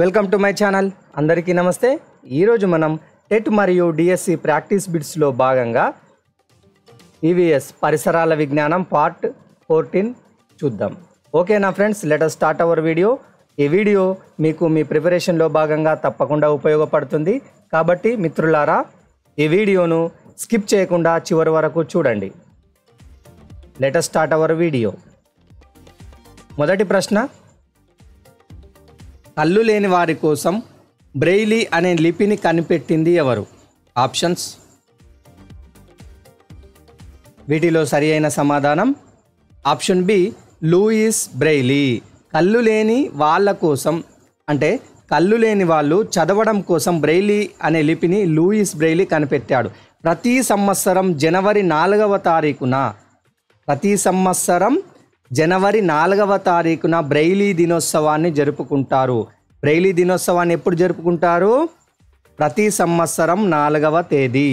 Welcome to my channel. అందరికీ నమస్తే. ఈరోజు మనం టెట్ మరియు డిఎస్సి ప్రాక్టీస్ బిట్స్లో భాగంగా ఈవీఎస్ పరిసరాల విజ్ఞానం పార్ట్ 14 చూద్దాం. ఓకేనా friends, let us start our video. ఈ వీడియో మీకు మీ ప్రిపరేషన్లో భాగంగా తప్పకుండా ఉపయోగపడుతుంది. కాబట్టి మిత్రులారా, ఈ వీడియోను స్కిప్ చేయకుండా చివరి వరకు చూడండి. Let us start our video. మొదటి ప్రశ్న, కళ్ళు లేని వారి కోసం బ్రెయిలీ అనే లిపిని కనిపెట్టింది ఎవరు? ఆప్షన్స్. వీటిలో సరి అయిన సమాధానం ఆప్షన్ బి, లూయిస్ బ్రెయిలీ. కళ్ళు లేని వాళ్ళ కోసం, అంటే కళ్ళు లేని వాళ్ళు చదవడం కోసం బ్రెయిలీ అనే లిపిని లూయిస్ బ్రెయిలీ కనిపెట్టాడు. ప్రతి సంవత్సరం జనవరి 4వ తారీఖున బ్రెయిలీ దినోత్సవాన్ని జరుపుకుంటారు. బ్రెయిలీ దినోత్సవాన్ని ఎప్పుడు జరుపుకుంటారు? ప్రతి సంవత్సరం 4వ తేదీ.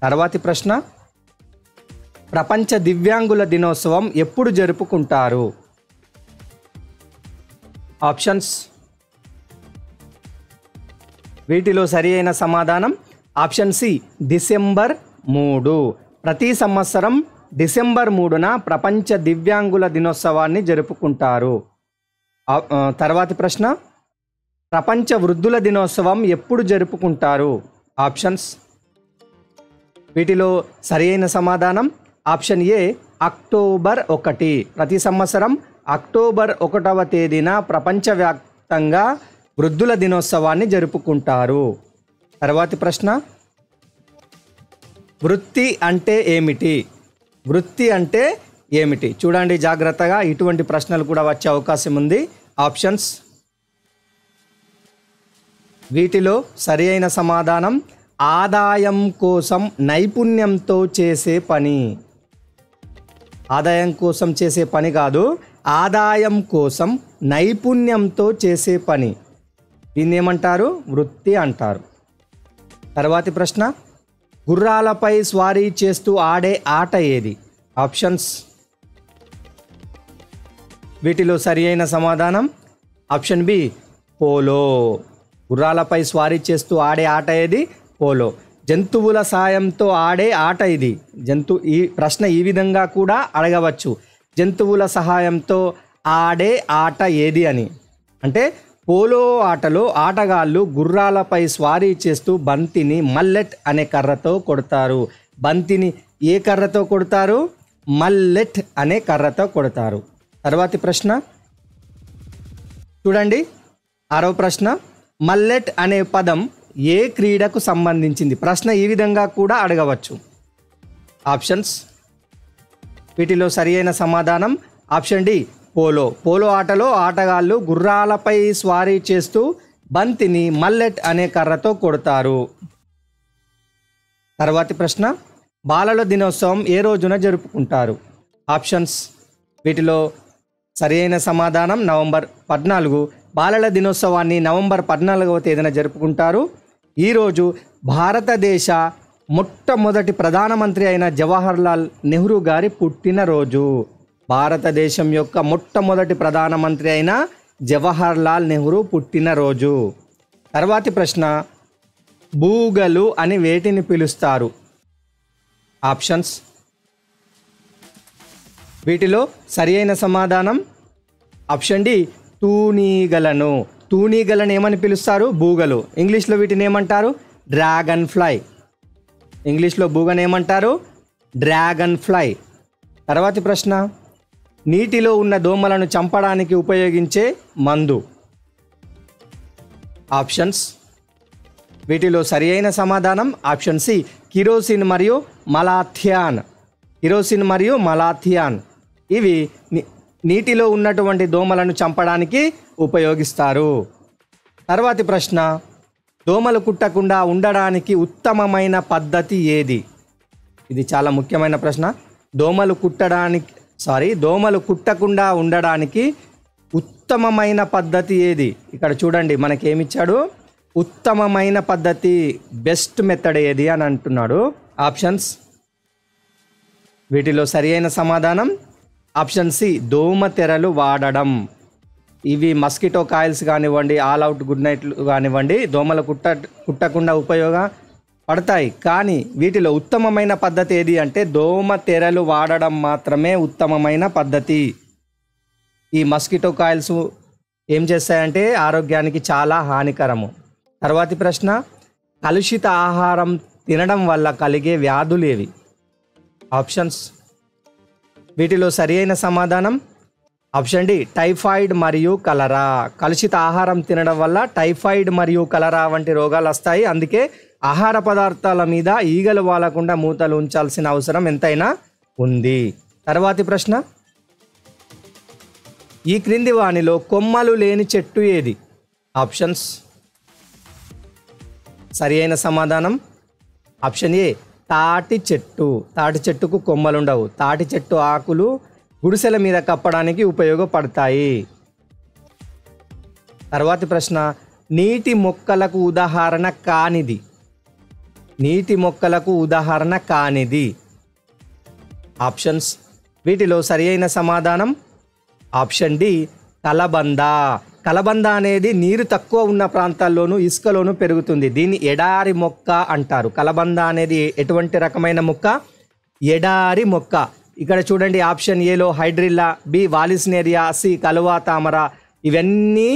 తర్వాతి ప్రశ్న, ప్రపంచ దివ్యాంగుల దినోత్సవం ఎప్పుడు జరుపుకుంటారు? ఆప్షన్స్. వీటిలో సరి అయిన సమాధానం ఆప్షన్ సి, డిసెంబర్ 3. ప్రతి సంవత్సరం డిసెంబర్ 3న ప్రపంచ దివ్యాంగుల దినోత్సవాన్ని జరుపుకుంటారు. తర్వాతి ప్రశ్న, ప్రపంచ వృద్ధుల దినోత్సవం ఎప్పుడు జరుపుకుంటారు? ఆప్షన్స్. వీటిలో సరి అయిన సమాధానం ఆప్షన్ ఏ, అక్టోబర్ 1. ప్రతి సంవత్సరం అక్టోబర్ 1వ తేదీన ప్రపంచవ్యాప్తంగా వృద్ధుల దినోత్సవాన్ని జరుపుకుంటారు. తర్వాతి ప్రశ్న, వృత్తి అంటే ఏమిటి? వృత్తి అంటే ఏమిటి? చూడండి జాగ్రత్తగా, ఇటువంటి ప్రశ్నలు కూడా వచ్చే అవకాశం ఉంది. ఆప్షన్స్. వీటిలో సరి అయిన సమాధానం ఆదాయం కోసం నైపుణ్యంతో చేసే పని. ఆదాయం కోసం చేసే పని కాదు, ఆదాయం కోసం నైపుణ్యంతో చేసే పని. దీన్ని ఏమంటారు? వృత్తి అంటారు. తర్వాతి ప్రశ్న, గుర్రాలపై స్వారీ చేస్తూ ఆడే ఆట ఏది? ఆప్షన్స్. వీటిలో సరి అయిన సమాధానం ఆప్షన్ బి, పోలో. గుర్రాలపై స్వారీ చేస్తూ ఆడే ఆట ఏది? పోలో. జంతువుల సాయంతో ఆడే ఆట ఇది. ఈ ప్రశ్న ఈ విధంగా కూడా అడగవచ్చు, జంతువుల సహాయంతో ఆడే ఆట ఏది అని. అంటే పోలో ఆటలో ఆటగాళ్ళు గుర్రాలపై స్వారీ చేస్తూ బంతిని మల్లెట్ అనే కర్రతో కొడతారు. బంతిని ఏ కర్రతో కొడతారు? మల్లెట్ అనే కర్రతో కొడతారు. తర్వాతి ప్రశ్న చూడండి, 6వ ప్రశ్న, మల్లెట్ అనే పదం ఏ క్రీడకు సంబంధించింది? ప్రశ్న ఈ విధంగా కూడా అడగవచ్చు. ఆప్షన్స్. వీటిలో సరి అయిన సమాధానం ఆప్షన్ డి, పోలో. పోలో ఆటలో ఆటగాళ్ళు గుర్రాలపై స్వారీ చేస్తూ బంతిని మల్లెట్ అనే కర్రతో కొడతారు. తర్వాతి ప్రశ్న, బాలల దినోత్సవం ఏ రోజున జరుపుకుంటారు? ఆప్షన్స్. వీటిలో సరి అయిన సమాధానం నవంబర్ 14. బాలల దినోత్సవాన్ని నవంబర్ 14వ తేదీన జరుపుకుంటారు. ఈరోజు భారతదేశ మొట్టమొదటి ప్రధానమంత్రి అయిన జవహర్లాల్ నెహ్రూ గారి పుట్టినరోజు. భారతదేశం యొక్క మొట్టమొదటి ప్రధానమంత్రి అయిన జవహర్లాల్ నెహ్రూ పుట్టినరోజు. తర్వాతి ప్రశ్న, బూగలు అని వేటిని పిలుస్తారు? ఆప్షన్స్. వీటిలో సరి అయిన సమాధానం ఆప్షన్ డి, తూనీగలను. తూనీగలను ఏమని పిలుస్తారు? బూగలు. ఇంగ్లీష్లో వీటిని ఏమంటారు? Dragon fly. ఇంగ్లీష్లో బూగను ఏమంటారు? Dragon fly. తర్వాతి ప్రశ్న, నీటిలో ఉన్న దోమలను చంపడానికి ఉపయోగించే మందు? ఆప్షన్స్. వీటిలో సరి అయిన సమాధానం ఆప్షన్ సి, కిరోసిన్ మరియు మలాథియాన్. కిరోసిన్ మరియు మలాథియాన్ ఇవి నీటిలో ఉన్నటువంటి దోమలను చంపడానికి ఉపయోగిస్తారు. తర్వాతి ప్రశ్న, దోమలు కుట్టకుండా ఉండడానికి ఉత్తమమైన పద్ధతి ఏది? ఇది చాలా ముఖ్యమైన ప్రశ్న. దోమలు కుట్టకుండా ఉండడానికి ఉత్తమమైన పద్ధతి ఏది? ఇక్కడ చూడండి, మనకేమిచ్చాడు? ఉత్తమమైన పద్ధతి, బెస్ట్ మెథడ్ ఏది అని అంటున్నాడు. ఆప్షన్స్. వీటిలో సరి అయిన సమాధానం ఆప్షన్ సి, దోమతెరలు వాడడం. ఇవి మస్కిటో కాయిల్స్ కానివ్వండి, ఆల్ అవుట్ గుడ్ నైట్లు కానివ్వండి, దోమలు కుట్టకుండా ఉపయోగపడతాయి. కానీ వీటిలో ఉత్తమమైన పద్ధతి ఏది అంటే దోమ తెరలు వాడడం మాత్రమే ఉత్తమమైన పద్ధతి. ఈ మస్కిటో కాయిల్స్ ఏం చేస్తాయంటే ఆరోగ్యానికి చాలా హానికరము. తర్వాతి ప్రశ్న, కలుషిత ఆహారం తినడం వల్ల కలిగే వ్యాధులు ఏవి? ఆప్షన్స్. వీటిలో సరి అయిన సమాధానం ఆప్షన్ డి టైఫాయిడ్ మరియు కలరా. కలుషిత ఆహారం తినడం వల్ల టైఫాయిడ్ మరియు కలరా వంటి రోగాలు వస్తాయి. అందుకే ఆహార పదార్థాల మీద ఈగలు వాలకుండా మూతలు ఉంచాల్సిన అవసరం ఎంతైనా ఉంది. తర్వాతి ప్రశ్న, ఈ క్రింది వానిలో కొమ్మలు లేని చెట్టు ఏది? ఆప్షన్స్. సరి అయిన సమాధానం ఆప్షన్ ఏ తాటి చెట్టు. తాటి చెట్టుకు కొమ్మలు ఉండవు. తాటి చెట్టు ఆకులు గుడిసెల మీద కప్పడానికి ఉపయోగపడతాయి. తర్వాతి ప్రశ్న, నీటి మొక్కలకు ఉదాహరణ కానిది. నీటి మొక్కలకు ఉదాహరణ కానిది. ఆప్షన్స్. వీటిలో సరి అయిన సమాధానం ఆప్షన్ డి కలబంద. కలబంద అనేది నీరు తక్కువ ఉన్న ప్రాంతాల్లోనూ ఇసుకలోనూ పెరుగుతుంది. దీన్ని ఎడారి మొక్క అంటారు. కలబంద అనేది ఎటువంటి రకమైన మొక్క? ఎడారి మొక్క. ఇక్కడ చూడండి, ఆప్షన్ ఏలో హైడ్రిల్లా, బి వాలిస్నేరియా, సి కలువా తామర. ఇవన్నీ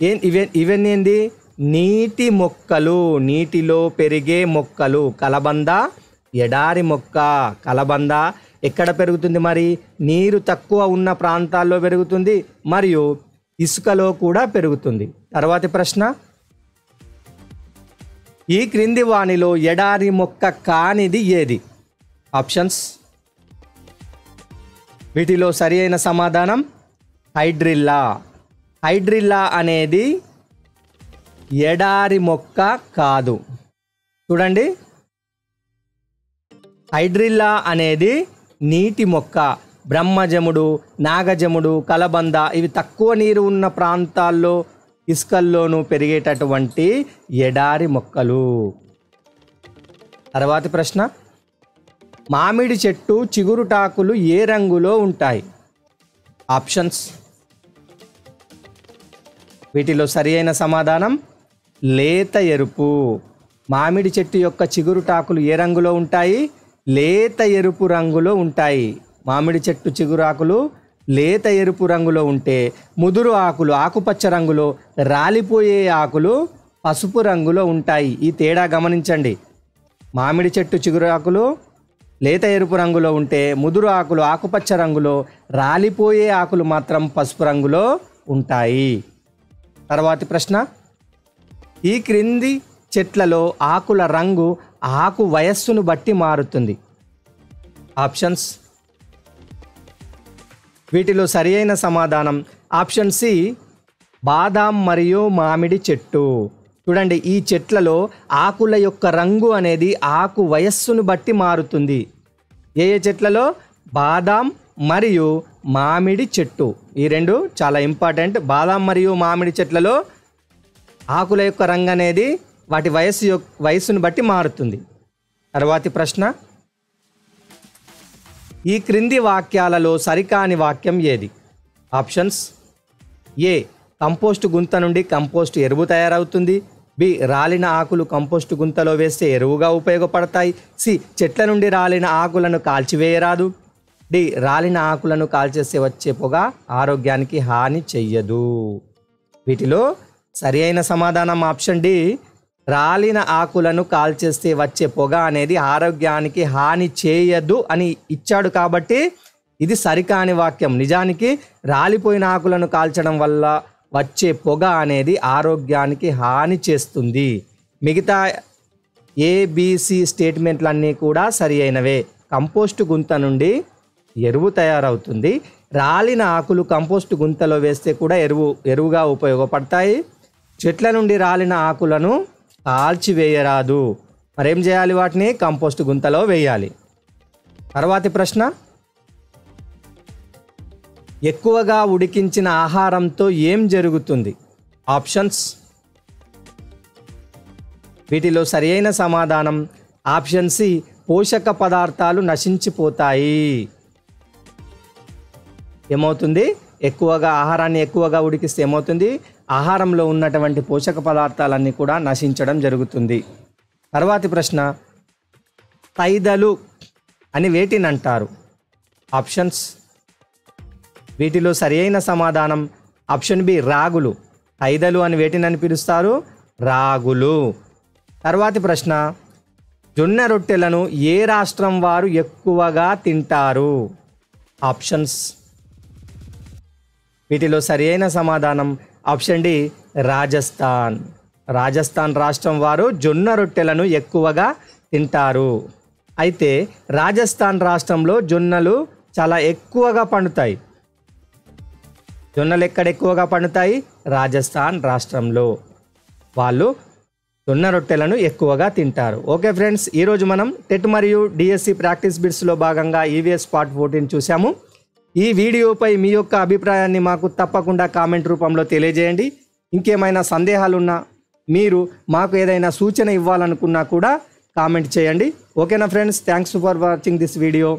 ఏంది? నీటి మొక్కలు, నీటిలో పెరిగే మొక్కలు. కలబంద ఎడారి మొక్క. కలబంద ఎక్కడ పెరుగుతుంది మరి? నీరు తక్కువ ఉన్న ప్రాంతాల్లో పెరుగుతుంది మరియు ఇసుకలో కూడా పెరుగుతుంది. తర్వాతి ప్రశ్న, ఈ క్రింది వానిలో ఎడారి మొక్క కానిది ఏది? ఆప్షన్స్. వీటిలో సరి అయిన సమాధానం హైడ్రిల్లా. హైడ్రిల్లా అనేది ఎడారి మొక్క కాదు. చూడండి, హైడ్రిల్లా అనేది నీటి మొక్క. బ్రహ్మజముడు, నాగజముడు, కలబంద ఇవి తక్కువ నీరు ఉన్న ప్రాంతాల్లో ఇసుకల్లోనూ పెరిగేటటువంటి ఎడారి మొక్కలు. తర్వాతి ప్రశ్న, మామిడి చెట్టు చిగురుటాకులు ఏ రంగులో ఉంటాయి? ఆప్షన్స్. వీటిలో సరి అయిన సమాధానం లేత ఎరుపు. మామిడి చెట్టు యొక్క చిగురుటాకులు ఏ రంగులో ఉంటాయి? లేత ఎరుపు రంగులో ఉంటాయి. మామిడి చెట్టు చిగురాకులు లేత ఎరుపు రంగులో ఉంటే ముదురు ఆకులు ఆకుపచ్చ రంగులో, రాలిపోయే ఆకులు పసుపు రంగులో ఉంటాయి. ఈ తేడా గమనించండి. మామిడి చెట్టు చిగురాకులు లేత ఎరుపు రంగులో ఉంటే ముదురు ఆకులు ఆకుపచ్చ రంగులో, రాలిపోయే ఆకులు మాత్రం పసుపు రంగులో ఉంటాయి. తర్వాతి ప్రశ్న, ఈ క్రింది చెట్లలో ఆకుల రంగు ఆకు వయస్సును బట్టి మారుతుంది. ఆప్షన్స్. వీటిలో సరి అయిన సమాధానం ఆప్షన్ సి బాదాం మరియు మామిడి చెట్టు. చూడండి, ఈ చెట్లలో ఆకుల యొక్క రంగు అనేది ఆకు వయస్సును బట్టి మారుతుంది. ఏ ఏ చెట్లలో? బాదాం మరియు మామిడి చెట్టు. ఈ రెండు చాలా ఇంపార్టెంట్. బాదాం మరియు మామిడి చెట్లలో ఆకుల యొక్క రంగు అనేది వాటి వయస్సును బట్టి మారుతుంది. తర్వాతి ప్రశ్న, ఈ క్రింది వాక్యాలలో సరికాని వాక్యం ఏది? ఆప్షన్స్. ఏ కంపోస్ట్ గుంత నుండి కంపోస్ట్ ఎరువు తయారవుతుంది. బి రాలిన ఆకులు కంపోస్ట్ గుంతలో వేస్తే ఎరువుగా ఉపయోగపడతాయి. సి చెట్ల నుండి రాలిన ఆకులను కాల్చివేయరాదు. డి రాలిన ఆకులను కాల్చేస్తే వచ్చే పొగ ఆరోగ్యానికి హాని చెయ్యదు. వీటిలో సరి అయిన సమాధానం ఆప్షన్ డి రాలిన ఆకులను కాల్చేస్తే వచ్చే పొగ అనేది ఆరోగ్యానికి హాని చేయదు అని ఇచ్చాడు కాబట్టి ఇది సరికాని వాక్యం. నిజానికి రాలిపోయిన ఆకులను కాల్చడం వల్ల వచ్చే పొగ అనేది ఆరోగ్యానికి హాని చేస్తుంది. మిగతా ఏబిసి స్టేట్మెంట్లన్నీ కూడా సరి అయినవే. కంపోస్ట్ గుంత నుండి ఎరువు తయారవుతుంది. రాలిన ఆకులు కంపోస్ట్ గుంతలో వేస్తే కూడా ఎరువుగా ఉపయోగపడతాయి. చెట్ల నుండి రాలిన ఆకులను కాల్చివేయరాదు. మరేం చేయాలి? వాటిని కంపోస్ట్ గుంతలో వేయాలి. తర్వాతి ప్రశ్న, ఎక్కువగా ఉడికించిన ఆహారంతో ఏం జరుగుతుంది? ఆప్షన్స్. వీటిలో సరి అయిన సమాధానం ఆప్షన్ సి పోషక పదార్థాలు నశించిపోతాయి. ఏమవుతుంది? ఎక్కువగా ఆహారాన్ని ఎక్కువగా ఉడికిస్తే ఏమవుతుంది, ఆహారంలో ఉన్నటువంటి పోషక పదార్థాలన్నీ కూడా నశించడం జరుగుతుంది. తర్వాతి ప్రశ్న, తైదలు అని వేటిని అంటారు? ఆప్షన్స్, వీటిలో సరి అయిన సమాధానం ఆప్షన్ బి రాగులు. తైదలు అని వేటిని పిలుస్తారు? రాగులు. తర్వాతి ప్రశ్న, జొన్న రొట్టెలను ఏ రాష్ట్రం వారు ఎక్కువగా తింటారు? ఆప్షన్స్, వీటిలో సరి అయిన సమాధానం ఆప్షన్ డి రాజస్థాన్. రాజస్థాన్ రాష్ట్రం వారు జొన్న రొట్టెలను ఎక్కువగా తింటారు. అయితే రాజస్థాన్ రాష్ట్రంలో జొన్నలు చాలా ఎక్కువగా పండుతాయి. జొన్నలు ఎక్కడ ఎక్కువగా పండుతాయి? రాజస్థాన్ రాష్ట్రంలో. వాళ్ళు జొన్న రొట్టెలను ఎక్కువగా తింటారు. ఓకే ఫ్రెండ్స్, ఈరోజు మనం టెట్ మరియు డిఎస్సి ప్రాక్టీస్ బిట్స్లో భాగంగా ఈవీఎస్ పార్ట్ 14 చూసాము. ఈ వీడియోపై మీ యొక్క అభిప్రాయాన్ని మాకు తప్పకుండా కామెంట్ రూపంలో తెలియజేయండి. ఇంకేమైనా సందేహాలున్నా, మీరు మాకు ఏదైనా సూచన ఇవ్వాలనుకున్నా కూడా కామెంట్ చేయండి. ఓకేనా friends, thanks for watching this video.